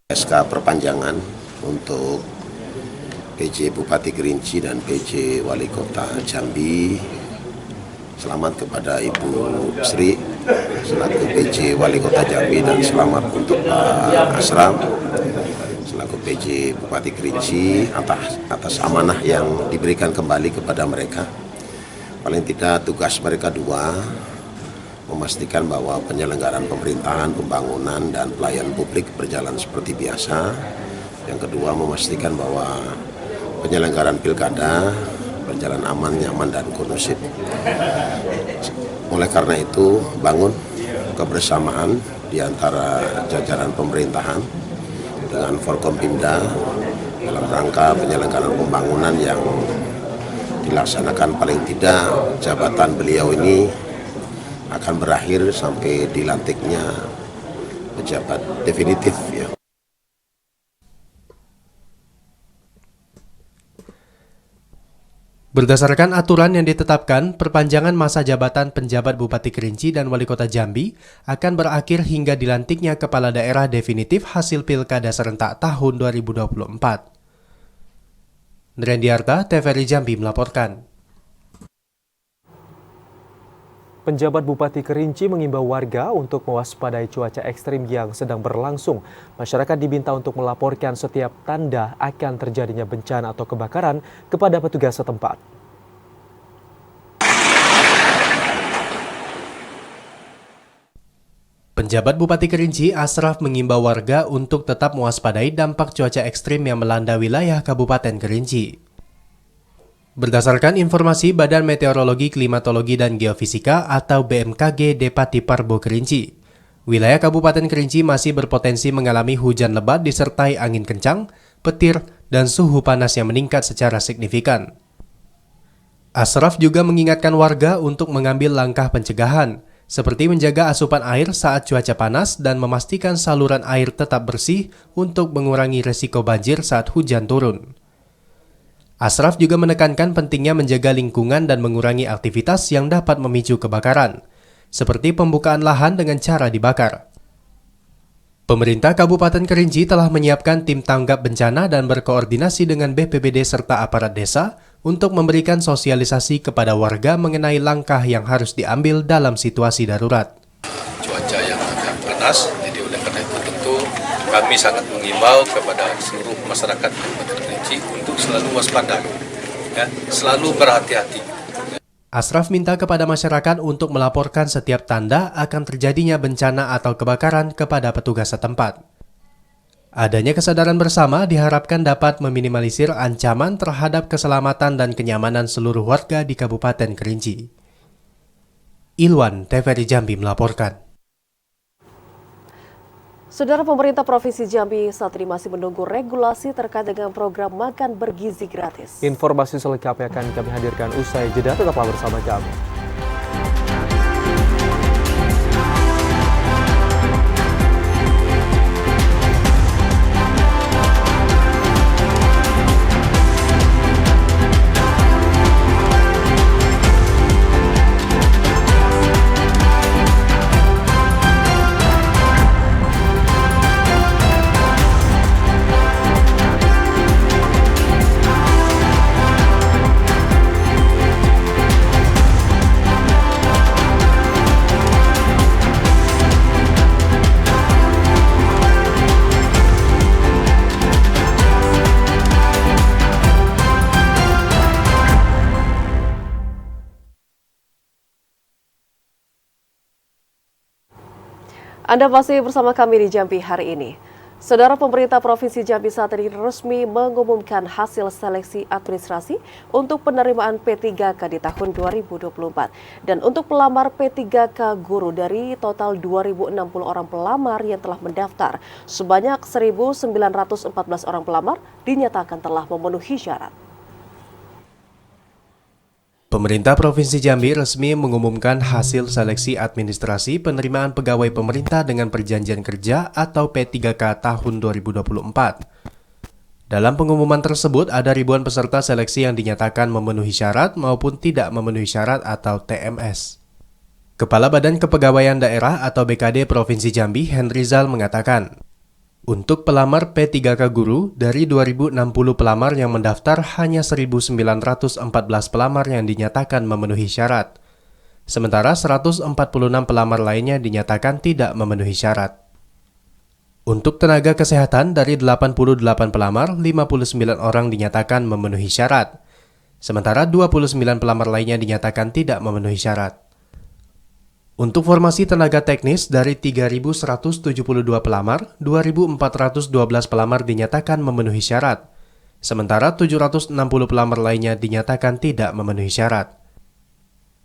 SK perpanjangan untuk PJ Bupati Kerinci dan PJ Wali Kota Jambi. Selamat kepada Ibu Sri selaku PJ Wali Kota Jambi dan selamat untuk Pak Asraf selaku PJ Bupati Kerinci atas amanah yang diberikan kembali kepada mereka. Paling tidak tugas mereka 2, memastikan bahwa penyelenggaraan pemerintahan, pembangunan dan pelayanan publik berjalan seperti biasa. Yang kedua, memastikan bahwa penyelenggaraan pilkada berjalan aman, nyaman, dan kondusif. Oleh karena itu, bangun kebersamaan di antara jajaran pemerintahan dengan Forkompimda dalam rangka penyelenggaraan pembangunan yang dilaksanakan paling tidak jabatan beliau ini akan berakhir sampai dilantiknya pejabat definitif ya. Berdasarkan aturan yang ditetapkan, perpanjangan masa jabatan penjabat Bupati Kerinci dan Wali Kota Jambi akan berakhir hingga dilantiknya kepala daerah definitif hasil Pilkada serentak tahun 2024. Nrendiarta, TVRI Jambi melaporkan. Penjabat Bupati Kerinci mengimbau warga untuk mewaspadai cuaca ekstrim yang sedang berlangsung. Masyarakat diminta untuk melaporkan setiap tanda akan terjadinya bencana atau kebakaran kepada petugas setempat. Penjabat Bupati Kerinci, Asraf, mengimbau warga untuk tetap mewaspadai dampak cuaca ekstrim yang melanda wilayah Kabupaten Kerinci. Berdasarkan informasi Badan Meteorologi, Klimatologi, dan Geofisika atau BMKG Depati Parbo Kerinci, wilayah Kabupaten Kerinci masih berpotensi mengalami hujan lebat disertai angin kencang, petir, dan suhu panas yang meningkat secara signifikan. Ashraf juga mengingatkan warga untuk mengambil langkah pencegahan, seperti menjaga asupan air saat cuaca panas dan memastikan saluran air tetap bersih untuk mengurangi resiko banjir saat hujan turun. Ashraf juga menekankan pentingnya menjaga lingkungan dan mengurangi aktivitas yang dapat memicu kebakaran, seperti pembukaan lahan dengan cara dibakar. Pemerintah Kabupaten Kerinci telah menyiapkan tim tanggap bencana dan berkoordinasi dengan BPBD serta aparat desa untuk memberikan sosialisasi kepada warga mengenai langkah yang harus diambil dalam situasi darurat. Cuaca yang agak panas, jadi oleh karena itu tentu kami sangat mengimbau kepada seluruh masyarakat Kabupaten Kerinci untuk selalu waspada, ya, selalu berhati-hati. Ashraf minta kepada masyarakat untuk melaporkan setiap tanda akan terjadinya bencana atau kebakaran kepada petugas setempat. Adanya kesadaran bersama diharapkan dapat meminimalisir ancaman terhadap keselamatan dan kenyamanan seluruh warga di Kabupaten Kerinci. Ilwan, TVRI Jambi melaporkan. Saudara, pemerintah Provinsi Jambi saat ini masih menunggu regulasi terkait dengan program makan bergizi gratis. Informasi selengkapnya akan kami hadirkan usai jeda, tetaplah bersama kami. Anda masih bersama kami di Jambi hari ini. Saudara, pemerintah Provinsi Jambi saat ini resmi mengumumkan hasil seleksi administrasi untuk penerimaan P3K di tahun 2024. Dan untuk pelamar P3K guru dari total 2.060 orang pelamar yang telah mendaftar, sebanyak 1.914 orang pelamar dinyatakan telah memenuhi syarat. Pemerintah Provinsi Jambi resmi mengumumkan hasil seleksi administrasi penerimaan pegawai pemerintah dengan perjanjian kerja atau P3K tahun 2024. Dalam pengumuman tersebut ada ribuan peserta seleksi yang dinyatakan memenuhi syarat maupun tidak memenuhi syarat atau TMS. Kepala Badan Kepegawaian Daerah atau BKD Provinsi Jambi, Henrizal mengatakan, untuk pelamar P3K guru, dari 2.060 pelamar yang mendaftar, hanya 1.914 pelamar yang dinyatakan memenuhi syarat. Sementara 146 pelamar lainnya dinyatakan tidak memenuhi syarat. Untuk tenaga kesehatan, dari 88 pelamar, 59 orang dinyatakan memenuhi syarat. Sementara 29 pelamar lainnya dinyatakan tidak memenuhi syarat. Untuk formasi tenaga teknis, dari 3.172 pelamar, 2.412 pelamar dinyatakan memenuhi syarat. Sementara 760 pelamar lainnya dinyatakan tidak memenuhi syarat.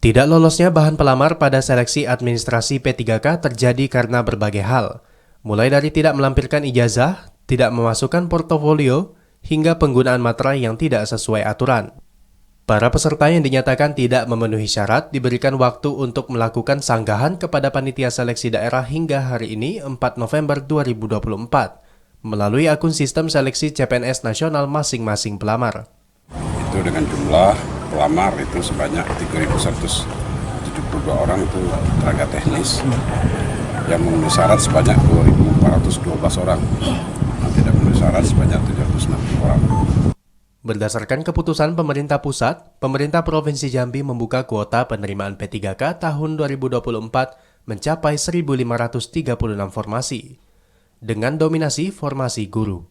Tidak lolosnya bahan pelamar pada seleksi administrasi P3K terjadi karena berbagai hal, mulai dari tidak melampirkan ijazah, tidak memasukkan portofolio, hingga penggunaan materai yang tidak sesuai aturan. Para peserta yang dinyatakan tidak memenuhi syarat diberikan waktu untuk melakukan sanggahan kepada Panitia Seleksi Daerah hingga hari ini 4 November 2024 melalui akun sistem seleksi CPNS nasional masing-masing pelamar. Itu dengan jumlah pelamar itu sebanyak 3.172 orang itu tenaga teknis, yang memenuhi syarat sebanyak 2.412 orang, yang tidak memenuhi syarat sebanyak 760 orang. Berdasarkan keputusan pemerintah pusat, pemerintah Provinsi Jambi membuka kuota penerimaan P3K tahun 2024 mencapai 1.536 formasi, dengan dominasi formasi guru.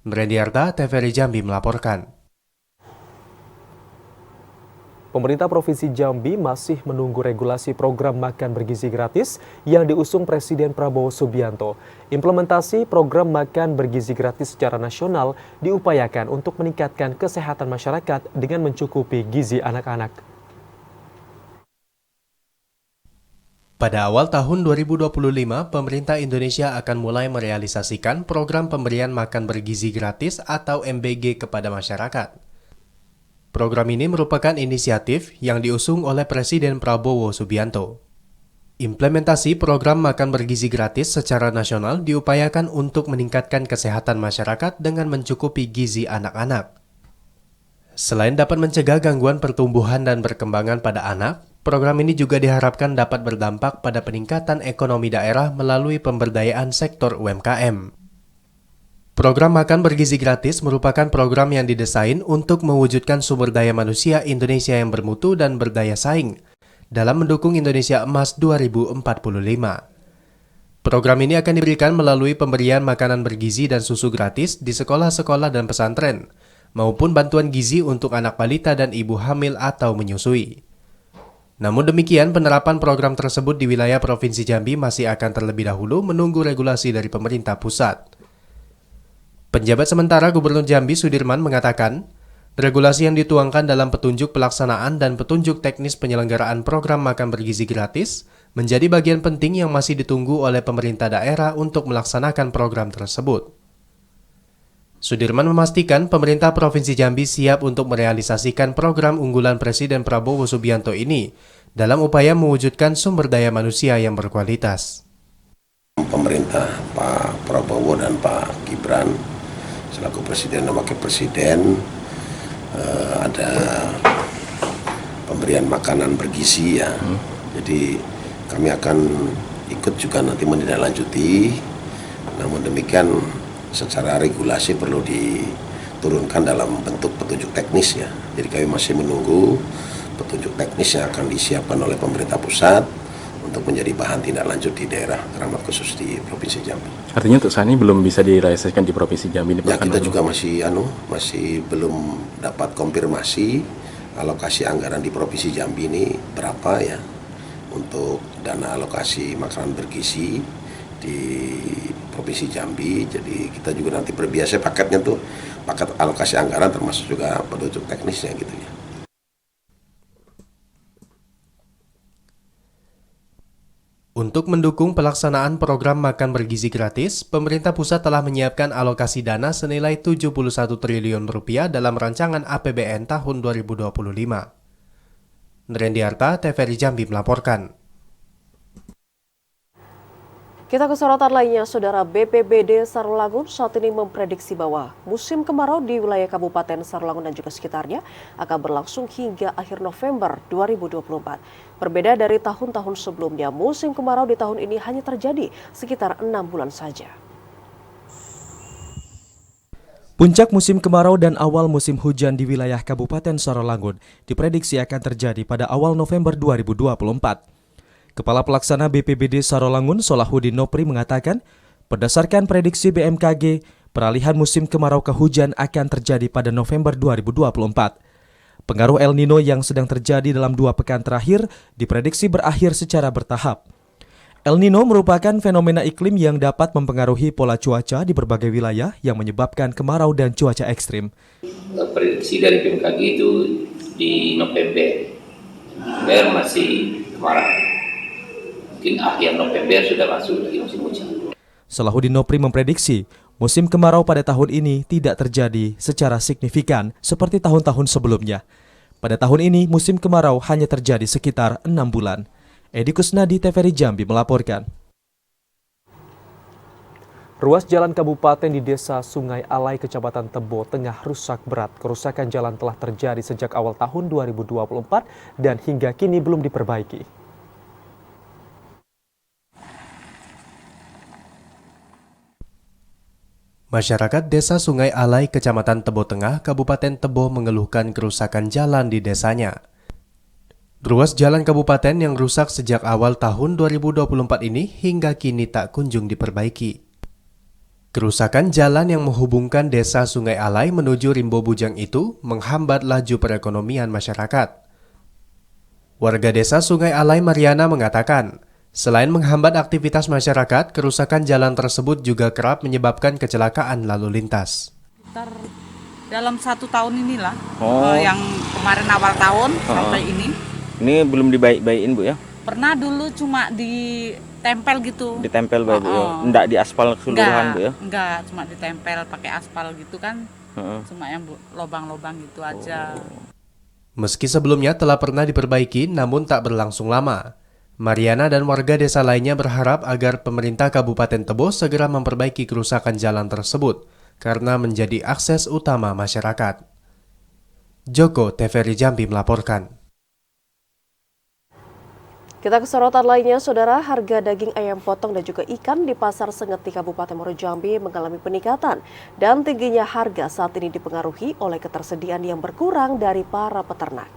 Merendiarta, TVRI Jambi melaporkan. Pemerintah Provinsi Jambi masih menunggu regulasi program makan bergizi gratis yang diusung Presiden Prabowo Subianto. Implementasi program makan bergizi gratis secara nasional diupayakan untuk meningkatkan kesehatan masyarakat dengan mencukupi gizi anak-anak. Pada awal tahun 2025, pemerintah Indonesia akan mulai merealisasikan program pemberian makan bergizi gratis atau MBG kepada masyarakat. Program ini merupakan inisiatif yang diusung oleh Presiden Prabowo Subianto. Implementasi program makan bergizi gratis secara nasional diupayakan untuk meningkatkan kesehatan masyarakat dengan mencukupi gizi anak-anak. Selain dapat mencegah gangguan pertumbuhan dan perkembangan pada anak, program ini juga diharapkan dapat berdampak pada peningkatan ekonomi daerah melalui pemberdayaan sektor UMKM. Program makan bergizi gratis merupakan program yang didesain untuk mewujudkan sumber daya manusia Indonesia yang bermutu dan berdaya saing dalam mendukung Indonesia Emas 2045. Program ini akan diberikan melalui pemberian makanan bergizi dan susu gratis di sekolah-sekolah dan pesantren, maupun bantuan gizi untuk anak balita dan ibu hamil atau menyusui. Namun demikian, penerapan program tersebut di wilayah Provinsi Jambi masih akan terlebih dahulu menunggu regulasi dari pemerintah pusat. Penjabat sementara Gubernur Jambi Sudirman mengatakan, regulasi yang dituangkan dalam petunjuk pelaksanaan dan petunjuk teknis penyelenggaraan program makan bergizi gratis menjadi bagian penting yang masih ditunggu oleh pemerintah daerah untuk melaksanakan program tersebut. Sudirman memastikan pemerintah Provinsi Jambi siap untuk merealisasikan program unggulan Presiden Prabowo Subianto ini dalam upaya mewujudkan sumber daya manusia yang berkualitas. Pemerintah Pak Prabowo dan Pak Gibran selaku Presiden dan Wakil Presiden ada pemberian makanan bergizi ya. Jadi kami akan ikut juga nanti menindaklanjuti. Namun demikian secara regulasi perlu diturunkan dalam bentuk petunjuk teknis ya. Jadi kami masih menunggu petunjuk teknis yang akan disiapkan oleh pemerintah pusat untuk menjadi bahan tindak lanjut di daerah keramat khusus di Provinsi Jambi. Artinya untuk saat ini belum bisa direalisasikan di Provinsi Jambi ini? Ya, kita juga masih belum dapat konfirmasi alokasi anggaran di Provinsi Jambi ini berapa ya untuk dana alokasi makanan bergizi di Provinsi Jambi. Jadi kita juga nanti berbiasa paketnya tuh paket alokasi anggaran termasuk juga petunjuk teknisnya gitu ya. Untuk mendukung pelaksanaan program makan bergizi gratis, pemerintah pusat telah menyiapkan alokasi dana senilai 71 triliun rupiah dalam rancangan APBN tahun 2025. Nrendiarta, TVRI Jambi melaporkan. Kita ke sorotan lainnya, Saudara. BPBD Sarolangun saat ini memprediksi bahwa musim kemarau di wilayah Kabupaten Sarolangun dan juga sekitarnya akan berlangsung hingga akhir November 2024. Berbeda dari tahun-tahun sebelumnya, musim kemarau di tahun ini hanya terjadi sekitar 6 bulan saja. Puncak musim kemarau dan awal musim hujan di wilayah Kabupaten Sarolangun diprediksi akan terjadi pada awal November 2024. Kepala Pelaksana BPBD Sarolangun Solahuddin Nopri mengatakan, berdasarkan prediksi BMKG, peralihan musim kemarau ke hujan akan terjadi pada November 2024. Pengaruh El Nino yang sedang terjadi dalam 2 pekan terakhir diprediksi berakhir secara bertahap. El Nino merupakan fenomena iklim yang dapat mempengaruhi pola cuaca di berbagai wilayah yang menyebabkan kemarau dan cuaca ekstrim. Prediksi dari BMKG itu di November masih kemarau. Mungkin akhir November sudah masuk lagi musim hujan. Solahuddin Nopri memprediksi musim kemarau pada tahun ini tidak terjadi secara signifikan seperti tahun-tahun sebelumnya. Pada tahun ini musim kemarau hanya terjadi sekitar 6 bulan. Edi Kusnadi, TVRI Jambi melaporkan. Ruas jalan kabupaten di Desa Sungai Alai, Kecamatan Tebo tengah rusak berat. Kerusakan jalan telah terjadi sejak awal tahun 2024 dan hingga kini belum diperbaiki. Masyarakat Desa Sungai Alai, Kecamatan Tebo Tengah, Kabupaten Tebo mengeluhkan kerusakan jalan di desanya. Ruas jalan kabupaten yang rusak sejak awal tahun 2024 ini hingga kini tak kunjung diperbaiki. Kerusakan jalan yang menghubungkan Desa Sungai Alai menuju Rimbo Bujang itu menghambat laju perekonomian masyarakat. Warga Desa Sungai Alai Mariana mengatakan, selain menghambat aktivitas masyarakat, kerusakan jalan tersebut juga kerap menyebabkan kecelakaan lalu lintas. Dalam 1 tahun inilah, yang kemarin awal tahun sampai ini. Ini belum dibaik-baikin Bu ya? Pernah dulu cuma ditempel gitu. Ditempel Mbak, Bu ya. Enggak di aspal keseluruhan Bu ya. Enggak, cuma ditempel pakai aspal gitu kan. Cuma yang lobang-lobang gitu aja. Meski sebelumnya telah pernah diperbaiki namun tak berlangsung lama. Mariana dan warga desa lainnya berharap agar pemerintah Kabupaten Tebo segera memperbaiki kerusakan jalan tersebut karena menjadi akses utama masyarakat. Joko TVRI Jambi melaporkan. Kita ke sorotan lainnya, Saudara, harga daging ayam potong dan juga ikan di Pasar Sengeti Kabupaten Muaro Jambi mengalami peningkatan dan tingginya harga saat ini dipengaruhi oleh ketersediaan yang berkurang dari para peternak.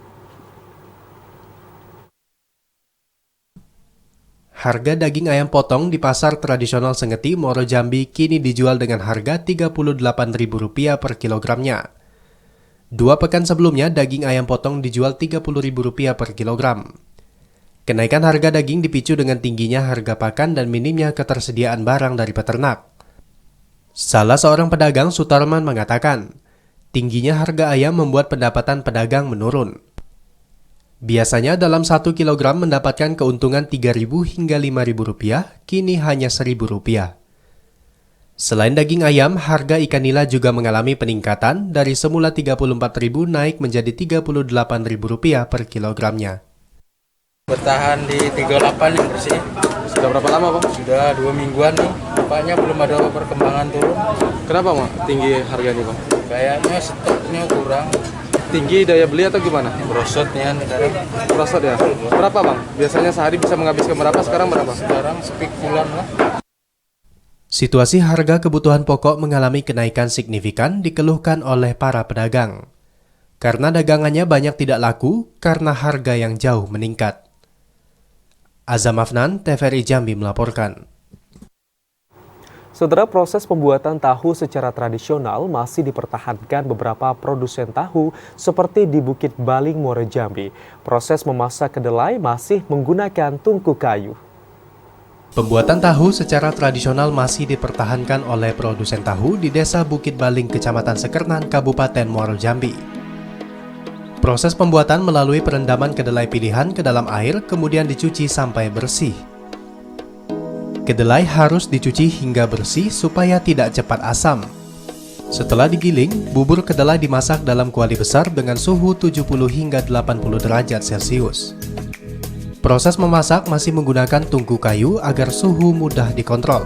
Harga daging ayam potong di Pasar Tradisional Sengeti Muaro Jambi kini dijual dengan harga Rp38.000 per kilogramnya. 2 pekan sebelumnya daging ayam potong dijual Rp30.000 per kilogram. Kenaikan harga daging dipicu dengan tingginya harga pakan dan minimnya ketersediaan barang dari peternak. Salah seorang pedagang, Sutarman, mengatakan, tingginya harga ayam membuat pendapatan pedagang menurun. Biasanya dalam 1 kilogram mendapatkan keuntungan Rp3.000 hingga Rp5.000, kini hanya Rp1.000. Selain daging ayam, harga ikan nila juga mengalami peningkatan dari semula Rp34.000 naik menjadi Rp38.000 per kilogramnya. Bertahan di 38 yang bersih. Sudah berapa lama, Bang? Sudah 2 mingguan nih. Nampaknya belum ada perkembangan turun. Kenapa, Bang? Tinggi harganya, Bang? Kayaknya stoknya kurang. Tinggi daya beli atau gimana? Merosot ya sekarang. Merosot ya? Berapa, Bang? Biasanya sehari bisa menghabiskan berapa, sekarang berapa? Sekarang sepikulan lah. Situasi harga kebutuhan pokok mengalami kenaikan signifikan dikeluhkan oleh para pedagang. Karena dagangannya banyak tidak laku karena harga yang jauh meningkat. Azam Afnan, TVRI Jambi melaporkan. Saudara, proses pembuatan tahu secara tradisional masih dipertahankan beberapa produsen tahu seperti di Bukit Baling, Muaro Jambi. Proses memasak kedelai masih menggunakan tungku kayu. Pembuatan tahu secara tradisional masih dipertahankan oleh produsen tahu di Desa Bukit Baling, Kecamatan Sekernan, Kabupaten Muaro Jambi. Proses pembuatan melalui perendaman kedelai pilihan ke dalam air, kemudian dicuci sampai bersih. Kedelai harus dicuci hingga bersih supaya tidak cepat asam. Setelah digiling, bubur kedelai dimasak dalam kuali besar dengan suhu 70 hingga 80 derajat Celcius. Proses memasak masih menggunakan tungku kayu agar suhu mudah dikontrol.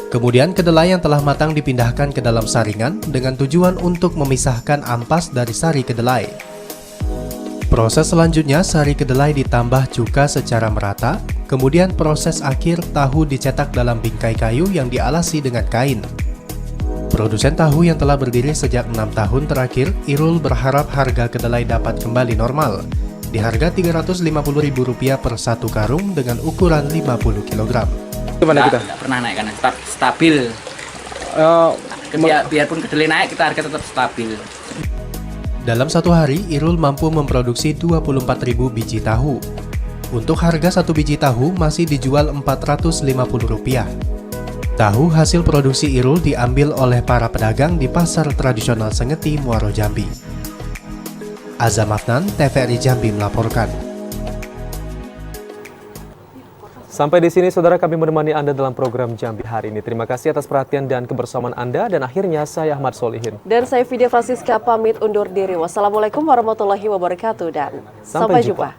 Kemudian kedelai yang telah matang dipindahkan ke dalam saringan dengan tujuan untuk memisahkan ampas dari sari kedelai. Proses selanjutnya, sari kedelai ditambah cuka secara merata, kemudian proses akhir tahu dicetak dalam bingkai kayu yang dialasi dengan kain. Produsen tahu yang telah berdiri sejak 6 tahun terakhir, Irul berharap harga kedelai dapat kembali normal, di harga Rp350.000 per 1 karung dengan ukuran 50 kg. Gimana kita? Tidak pernah naik kan, stabil. Biarpun kedelai naik, kita harga tetap stabil. Dalam 1 hari, Irul mampu memproduksi 24.000 biji tahu. Untuk harga 1 biji tahu masih dijual Rp450. Tahu hasil produksi Irul diambil oleh para pedagang di Pasar Tradisional Sengeti, Muaro Jambi. Azam Afnan, TVRI Jambi melaporkan. Sampai di sini, Saudara, kami menemani Anda dalam program Jambi hari ini. Terima kasih atas perhatian dan kebersamaan Anda. Dan akhirnya, saya Ahmad Solihin. Dan saya Vidya Francisca pamit undur diri. Wassalamualaikum warahmatullahi wabarakatuh. Dan sampai jumpa.